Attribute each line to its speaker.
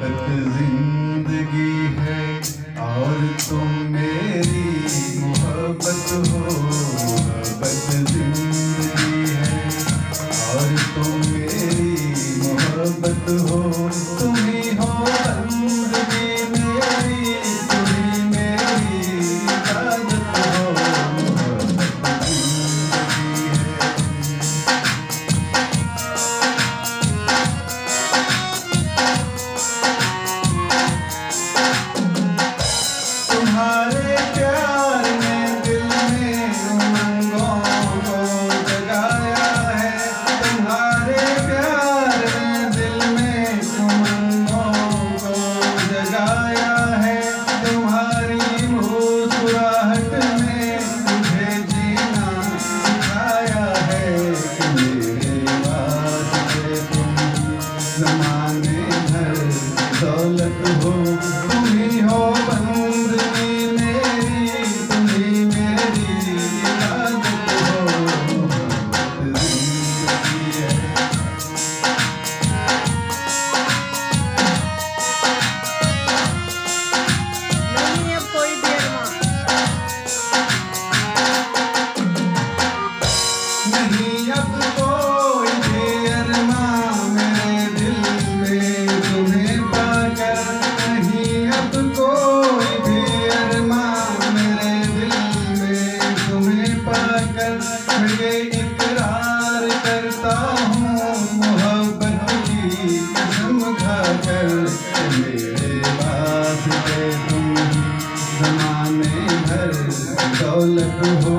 Speaker 1: मोहब्बत जिंदगी है और तुम मेरी मोहब्बत हो। मोहब्बत जिंदगी है और तुम मेरी मोहब्बत हो। तुम ही हो बंदगी मेरी, तुम ही मेरी इबादत हो। मोहब्बत जिंदगी है। तुम्हारे प्यार ने दिल में उमंगों को जगाया है। तुम्हारे प्यार ने दिल में उमंगों को जगाया है। तुम्हारी मुस्कुराहट ने मुझे जीना सिखाया है कि मेरे वास्ते तुम ज़माने भर दौलत हो। तुम ही हो बंदगी मेरी, तुम ही मेरी इबादत हो। मोहब्बत जिंदगी है।
Speaker 2: नहीं है कोई भी अरमान।
Speaker 1: नहीं अब कोई भी अरमान मेरे दिल में तुम्हें पाकर। नहीं अब कोई भी अरमान मेरे दिल में तुम्हें पाकर। मैं ये इकरार करता हूँ मोहब्बत की कसम खाकर कि मेरे वास्ते तुम ज़माने भर दौलत हो।